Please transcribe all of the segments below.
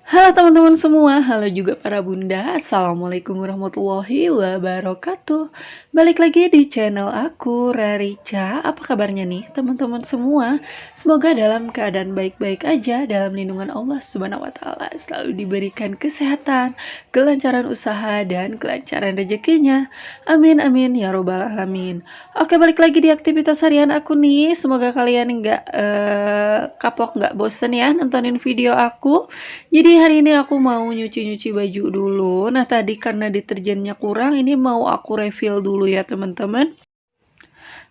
Halo teman-teman semua, halo juga para bunda. Assalamualaikum warahmatullahi wabarakatuh. Balik lagi di channel aku, Rarica. Apa kabarnya nih teman-teman semua? Semoga dalam keadaan baik-baik aja, dalam lindungan Allah Subhanahu wa Ta'ala, selalu diberikan kesehatan, kelancaran usaha, dan kelancaran rezekinya. Amin amin ya robbal alamin. Oke, balik lagi di aktivitas harian aku nih. Semoga kalian nggak kapok, nggak bosen ya nontonin video aku. Jadi hari ini aku mau nyuci-nyuci baju dulu. Nah, tadi karena deterjennya kurang, ini mau aku refill dulu ya teman-teman.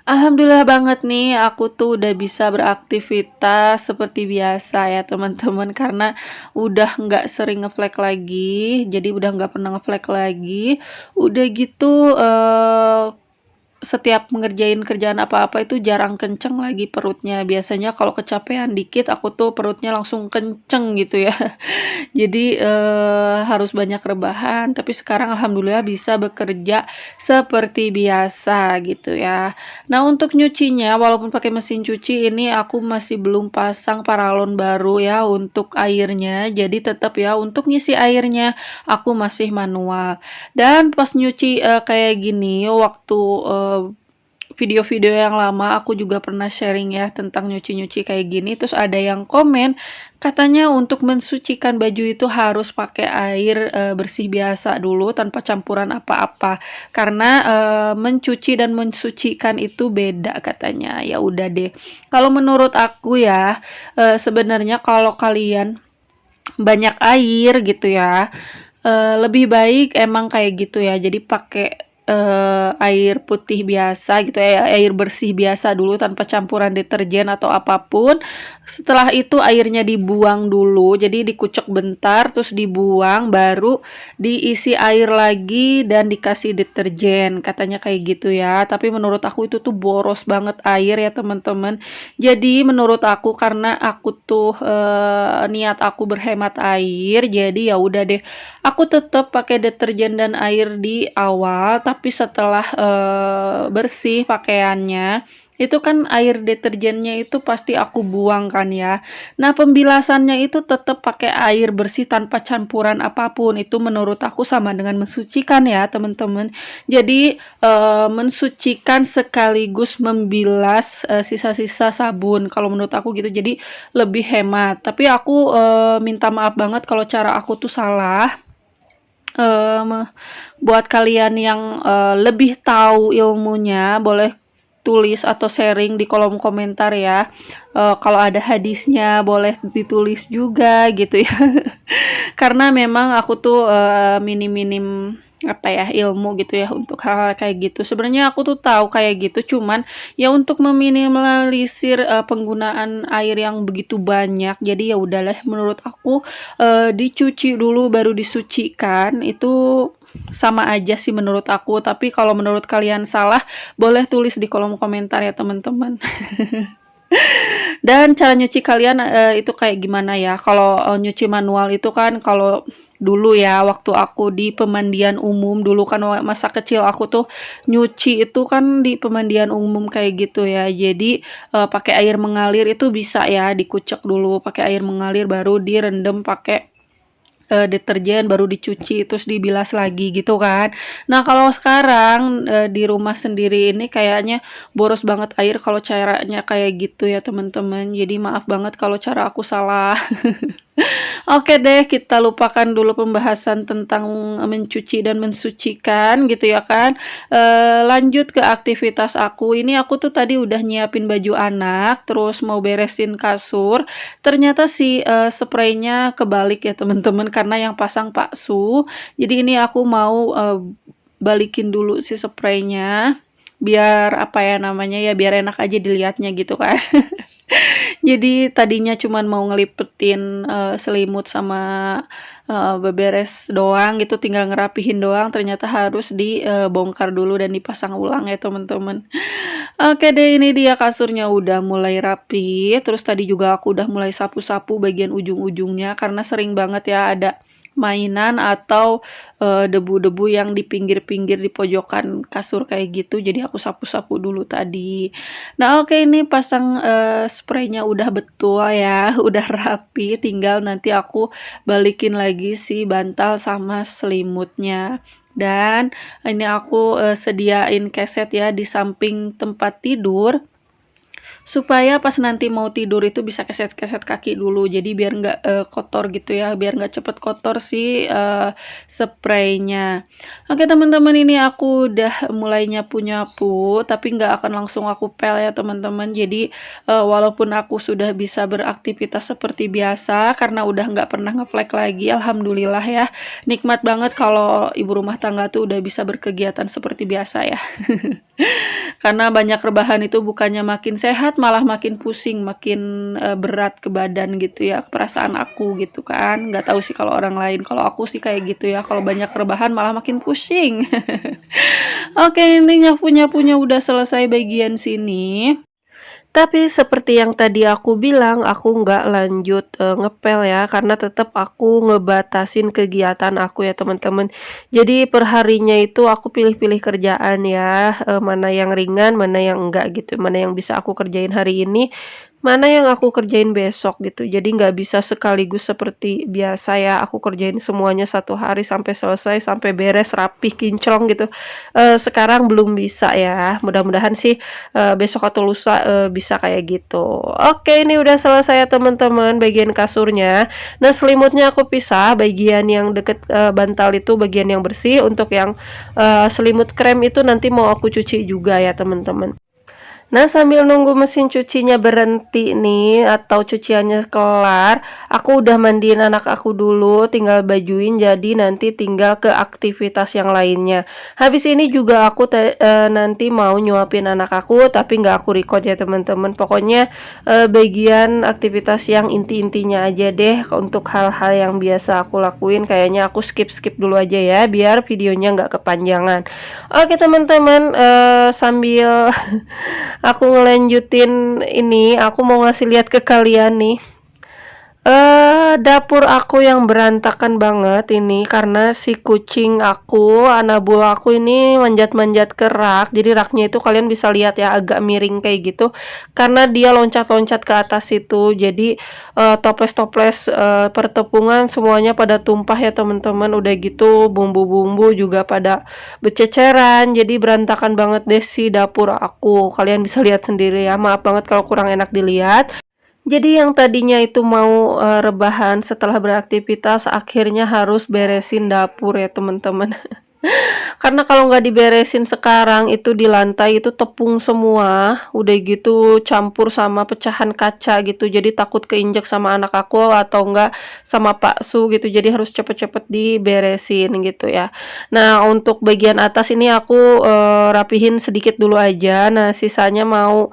Alhamdulillah banget nih, aku tuh udah bisa beraktivitas seperti biasa ya teman-teman. Karena udah nggak sering ngeflek lagi, jadi udah nggak pernah ngeflek lagi. Udah gitu, setiap mengerjain kerjaan apa-apa itu jarang kenceng lagi perutnya. Biasanya kalau kecapean dikit aku tuh perutnya langsung kenceng gitu ya. Jadi, harus banyak rebahan, tapi sekarang alhamdulillah bisa bekerja seperti biasa gitu ya. Nah, untuk nyucinya walaupun pakai mesin cuci ini aku masih belum pasang paralon baru ya untuk airnya. Jadi tetap ya untuk ngisi airnya aku masih manual. Dan pas nyuci, kayak gini waktu, video-video yang lama aku juga pernah sharing ya tentang nyuci-nyuci kayak gini, terus ada yang komen katanya untuk mensucikan baju itu harus pakai air bersih biasa dulu tanpa campuran apa-apa karena mencuci dan mensucikan itu beda katanya. Ya udah deh, kalau menurut aku ya, sebenarnya kalau kalian banyak air gitu ya, lebih baik emang kayak gitu ya. Jadi pakai, air putih biasa gitu ya, air bersih biasa dulu tanpa campuran deterjen atau apapun. Setelah itu airnya dibuang dulu, jadi dikucek bentar terus dibuang, baru diisi air lagi dan dikasih deterjen, katanya kayak gitu ya. Tapi menurut aku itu tuh boros banget air ya teman-teman. Jadi menurut aku karena aku tuh, niat aku berhemat air, jadi ya udah deh aku tetap pakai deterjen dan air di awal, tapi setelah, bersih pakaiannya, itu kan air deterjennya itu pasti aku buang kan ya. Nah, pembilasannya itu tetap pakai air bersih tanpa campuran apapun. Itu menurut aku sama dengan mensucikan ya, teman-teman. Jadi, mensucikan sekaligus membilas, sisa-sisa sabun. Kalau menurut aku gitu, jadi lebih hemat. Tapi aku, minta maaf banget kalau cara aku tuh salah. Buat kalian yang lebih tahu ilmunya boleh tulis atau sharing di kolom komentar ya. Kalau ada hadisnya boleh ditulis juga gitu ya. Karena memang aku tuh minim-minim apa ya ilmu gitu ya untuk hal-hal kayak gitu. Sebenarnya aku tuh tahu kayak gitu, cuman ya untuk meminimalisir penggunaan air yang begitu banyak. Jadi ya udahlah, menurut aku dicuci dulu baru disucikan itu sama aja sih menurut aku. Tapi kalau menurut kalian salah, boleh tulis di kolom komentar ya teman-teman. Dan cara nyuci kalian, itu kayak gimana ya? Kalau, nyuci manual itu kan kalau dulu ya, waktu aku di pemandian umum, dulu kan masa kecil aku tuh nyuci itu kan di pemandian umum kayak gitu ya. Jadi, pakai air mengalir itu bisa ya, dikucek dulu pakai air mengalir baru direndam pakai deterjen baru dicuci terus dibilas lagi gitu kan. Nah, kalau sekarang di rumah sendiri ini kayaknya boros banget air kalau caranya kayak gitu ya teman-teman. Jadi maaf banget kalau cara aku salah. Oke deh, kita lupakan dulu pembahasan tentang mencuci dan mensucikan gitu ya kan. Lanjut ke aktivitas aku. Ini aku tuh tadi udah nyiapin baju anak, terus mau beresin kasur. Ternyata si spraynya kebalik ya teman-teman karena yang pasang Pak Su. Jadi ini aku mau balikin dulu si spraynya biar apa ya namanya ya biar enak aja dilihatnya gitu kan. Jadi tadinya cuman mau ngelipetin, selimut sama, beberes doang gitu, tinggal ngerapihin doang, ternyata harus dibongkar dulu dan dipasang ulang ya teman-teman. Oke deh, ini dia kasurnya udah mulai rapi, terus tadi juga aku udah mulai sapu-sapu bagian ujung-ujungnya karena sering banget ya ada mainan atau debu-debu yang di pinggir-pinggir di pojokan kasur kayak gitu, jadi aku sapu-sapu dulu tadi. Nah, oke, ini pasang spraynya udah betul ya, udah rapi, tinggal nanti aku balikin lagi si bantal sama selimutnya. Dan ini aku sediain keset ya di samping tempat tidur, supaya pas nanti mau tidur itu bisa keset-keset kaki dulu, jadi biar nggak kotor gitu ya, biar nggak cepet kotor si spraynya. Oke teman-teman, ini aku udah mulai nyapu-nyapu, tapi nggak akan langsung aku pel ya teman-teman. Jadi walaupun aku sudah bisa beraktivitas seperti biasa karena udah nggak pernah ngeplek lagi, alhamdulillah ya, nikmat banget kalau ibu rumah tangga tuh udah bisa berkegiatan seperti biasa ya. Karena banyak rebahan itu bukannya makin sehat, malah makin pusing, makin berat ke badan gitu ya, perasaan aku gitu kan. Nggak tahu sih kalau orang lain, kalau aku sih kayak gitu ya, kalau banyak rebahan malah makin pusing. Oke, ini nyapu-nyapunya udah selesai bagian sini. Tapi seperti yang tadi aku bilang, aku nggak lanjut ngepel ya, karena tetap aku ngebatasin kegiatan aku ya teman-teman. Jadi perharinya itu aku pilih-pilih kerjaan ya, mana yang ringan, mana yang enggak gitu, mana yang bisa aku kerjain hari ini, mana yang aku kerjain besok gitu. Jadi nggak bisa sekaligus seperti biasa ya, aku kerjain semuanya satu hari sampai selesai, sampai beres, rapih, kinclong gitu. Sekarang belum bisa ya, mudah-mudahan sih besok atau lusa bisa kayak gitu. Oke, ini udah selesai ya teman-teman bagian kasurnya. Nah, selimutnya aku pisah, bagian yang deket bantal itu bagian yang bersih, untuk yang selimut krem itu nanti mau aku cuci juga ya teman-teman. Nah, sambil nunggu mesin cucinya berhenti nih atau cuciannya kelar, aku udah mandiin anak aku dulu, tinggal bajuin, jadi nanti tinggal ke aktivitas yang lainnya. Habis ini juga aku nanti mau nyuapin anak aku, tapi nggak aku record ya teman-teman. Pokoknya bagian aktivitas yang inti-intinya aja deh, untuk hal-hal yang biasa aku lakuin, kayaknya aku skip-skip dulu aja ya, biar videonya nggak kepanjangan. Oke teman-teman, sambil aku ngelanjutin ini, aku mau ngasih lihat ke kalian nih. Dapur aku yang berantakan banget ini karena si kucing aku, Anabul aku ini manjat-manjat ke rak. Jadi raknya itu kalian bisa lihat ya, agak miring kayak gitu karena dia loncat-loncat ke atas itu. Jadi toples-toples pertepungan semuanya pada tumpah ya teman-teman. Udah gitu bumbu-bumbu juga pada bececeran. Jadi berantakan banget deh si dapur aku. Kalian bisa lihat sendiri ya. Maaf banget kalau kurang enak dilihat. Jadi yang tadinya itu mau rebahan setelah beraktivitas, akhirnya harus beresin dapur ya teman-teman. Karena kalau nggak diberesin sekarang itu di lantai itu tepung semua, udah gitu campur sama pecahan kaca gitu. Jadi takut keinjek sama anak aku atau enggak sama Pak Su gitu. Jadi harus cepet-cepet diberesin gitu ya. Nah, untuk bagian atas ini aku rapihin sedikit dulu aja. Nah, sisanya mau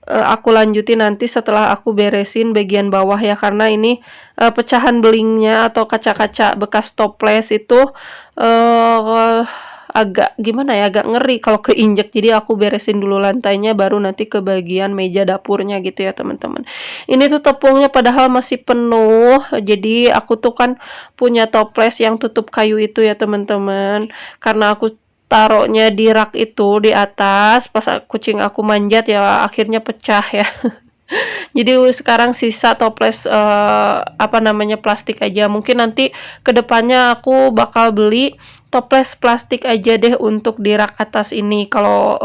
aku lanjutin nanti setelah aku beresin bagian bawah ya, karena ini pecahan belingnya atau kaca-kaca bekas toples itu uh, agak gimana ya, agak ngeri kalau keinjek. Jadi aku beresin dulu lantainya, baru nanti ke bagian meja dapurnya gitu ya teman-teman. Ini tuh tepungnya padahal masih penuh, jadi aku tuh kan punya toples yang tutup kayu itu ya teman-teman, karena aku taruhnya di rak itu di atas, pas kucing aku manjat ya akhirnya pecah ya. Jadi sekarang sisa toples apa namanya, plastik aja. Mungkin nanti kedepannya aku bakal beli toples plastik aja deh untuk di rak atas ini. Kalau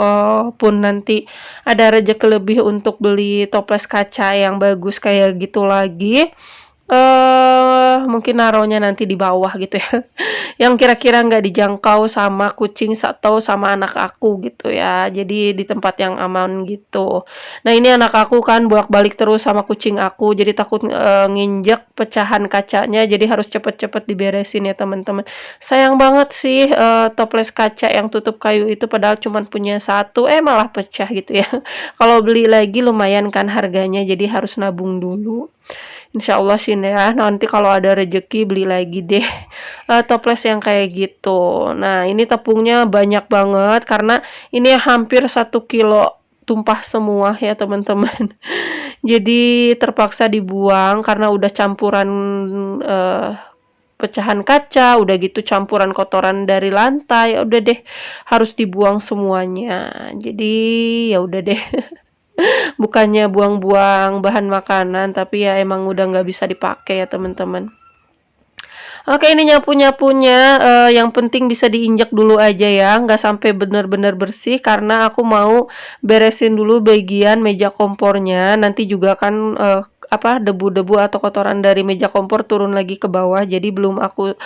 pun nanti ada rezeki lebih untuk beli toples kaca yang bagus kayak gitu lagi, mungkin naruhnya nanti di bawah gitu ya. Yang kira-kira nggak dijangkau sama kucing atau sama anak aku gitu ya. Jadi di tempat yang aman gitu. Nah, ini anak aku kan bolak-balik terus sama kucing aku, jadi takut nginjek pecahan kacanya, jadi harus cepet-cepet diberesin ya teman-teman. Sayang banget sih toples kaca yang tutup kayu itu, padahal cuma punya satu, malah pecah gitu ya. Kalau beli lagi lumayan kan harganya, jadi harus nabung dulu. Insya Allah sih ya, nanti kalau ada rezeki beli lagi deh toples yang kayak gitu. Nah, ini tepungnya banyak banget karena ini hampir 1 kilo tumpah semua ya teman-teman. Jadi terpaksa dibuang karena udah campuran pecahan kaca, udah gitu campuran kotoran dari lantai, udah deh harus dibuang semuanya. Jadi ya udah deh. Bukannya buang-buang bahan makanan, tapi ya emang udah nggak bisa dipakai ya teman-teman. Oke, ini nyapu-nyapunya, yang penting bisa diinjak dulu aja ya, nggak sampai benar-benar bersih karena aku mau beresin dulu bagian meja kompornya. Nanti juga kan, debu-debu atau kotoran dari meja kompor turun lagi ke bawah, jadi belum aku,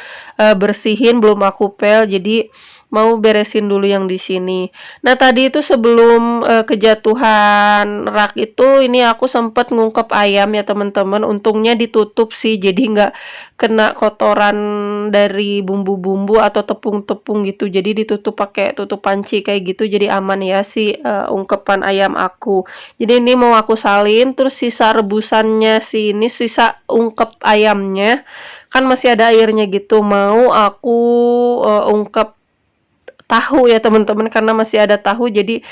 bersihin, belum aku pel, jadi mau beresin dulu yang di sini. Nah, tadi itu sebelum, kejatuhan rak itu, ini aku sempet ngungkep ayam ya teman-teman, untungnya ditutup sih, jadi nggak kena kotoran dari bumbu-bumbu atau tepung-tepung gitu. Jadi ditutup pakai tutup panci kayak gitu, jadi aman ya si ungkepan ayam aku. Jadi ini mau aku salin, terus sisa rebusannya ini sisa ungkep ayamnya kan masih ada airnya gitu. Mau aku ungkep tahu ya teman-teman karena masih ada tahu, jadi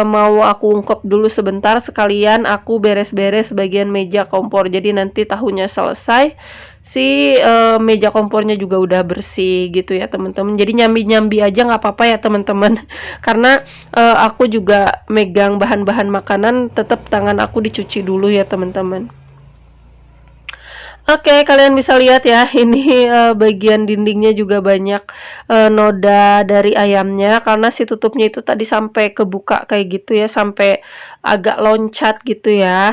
mau aku ungkep dulu sebentar sekalian aku beres-beres bagian meja kompor. Jadi nanti tahunya selesai, si meja kompornya juga udah bersih gitu ya teman-teman. Jadi nyambi-nyambi aja nggak apa-apa ya teman-teman. Karena aku juga megang bahan-bahan makanan, tetap tangan aku dicuci dulu ya teman-teman. Oke, kalian bisa lihat ya, ini bagian dindingnya juga banyak noda dari ayamnya karena si tutupnya itu tadi sampai kebuka kayak gitu ya, sampai agak loncat gitu ya.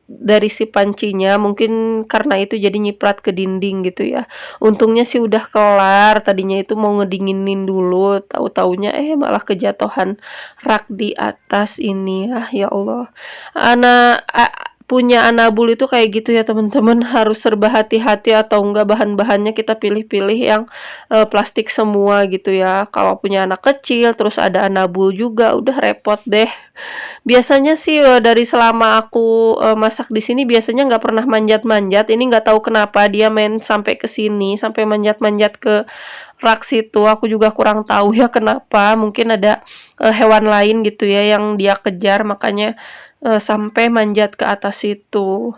Dari si pancinya mungkin karena itu jadi nyiprat ke dinding gitu ya. Untungnya sih udah kelar, tadinya itu mau ngedinginin dulu, tahu-taunya malah kejatuhan rak di atas ini ya Allah. Anak punya anabul itu kayak gitu ya teman-teman, harus serba hati-hati atau enggak bahan-bahannya kita pilih-pilih yang plastik semua gitu ya. Kalau punya anak kecil terus ada anabul juga udah repot deh. Biasanya sih dari selama aku masak di sini biasanya nggak pernah manjat-manjat. Ini nggak tahu kenapa dia main sampai ke sini, sampai manjat-manjat ke rak situ. Aku juga kurang tahu ya kenapa. Mungkin ada hewan lain gitu ya yang dia kejar, makanya sampai manjat ke atas itu.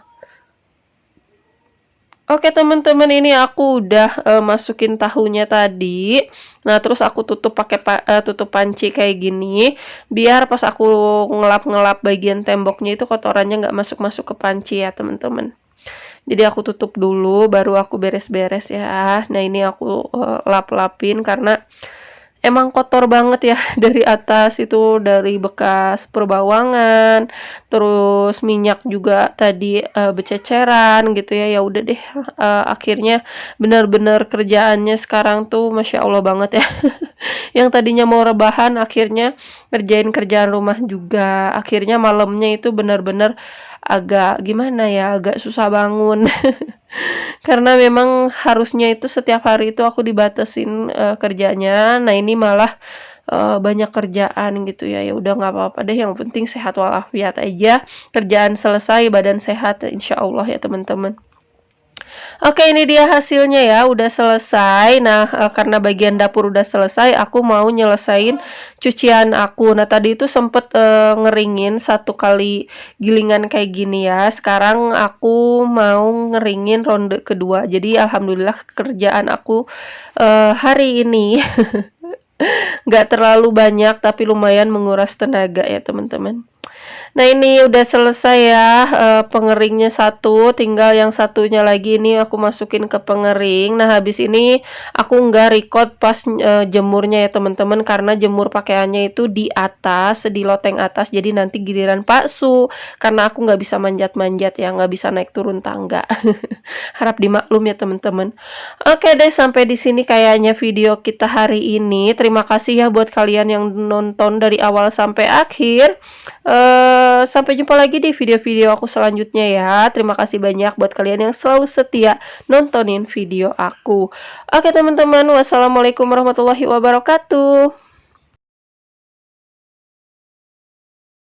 Oke teman-teman, ini aku udah masukin tahunya tadi. Nah, terus aku tutup pakai tutup panci kayak gini, biar pas aku ngelap-ngelap bagian temboknya itu kotorannya nggak masuk-masuk ke panci ya teman-teman. Jadi aku tutup dulu, baru aku beres-beres ya. Nah, ini aku lap-lapin karena emang kotor banget ya dari atas itu, dari bekas perbawangan, terus minyak juga tadi bececeran gitu ya. Ya udah deh, akhirnya benar-benar kerjaannya sekarang tuh Masya Allah banget ya. Yang tadinya mau rebahan akhirnya ngerjain kerjaan rumah juga. Akhirnya malamnya itu benar-benar agak gimana ya, agak susah bangun. Karena memang harusnya itu setiap hari itu aku dibatasin kerjanya. Nah, ini malah banyak kerjaan gitu ya. Ya udah nggak apa-apa deh, yang penting sehat walafiat aja. Kerjaan selesai, badan sehat insya Allah ya teman-teman. Oke, ini dia hasilnya ya, udah selesai. Nah, karena bagian dapur udah selesai, aku mau nyelesain cucian aku. Nah, tadi itu sempet ngeringin 1 kali gilingan kayak gini ya. Sekarang aku mau ngeringin ronde kedua. Jadi alhamdulillah kerjaan aku hari ini nggak terlalu banyak, tapi lumayan menguras tenaga ya teman-teman. Nah, ini udah selesai ya, pengeringnya satu, tinggal yang satunya lagi ini aku masukin ke pengering. Nah, habis ini aku nggak record pas jemurnya ya teman-teman, karena jemur pakaiannya itu di atas, di loteng atas, jadi nanti giliran Pak Su, karena aku nggak bisa manjat-manjat ya, nggak bisa naik turun tangga. Harap dimaklum ya teman-teman. Oke deh, sampai di sini kayaknya video kita hari ini. Terima kasih ya buat kalian yang nonton dari awal sampai akhir. Sampai jumpa lagi di video-video aku selanjutnya ya. Terima kasih banyak buat kalian yang selalu setia nontonin video aku. Oke teman-teman, wassalamualaikum warahmatullahi wabarakatuh.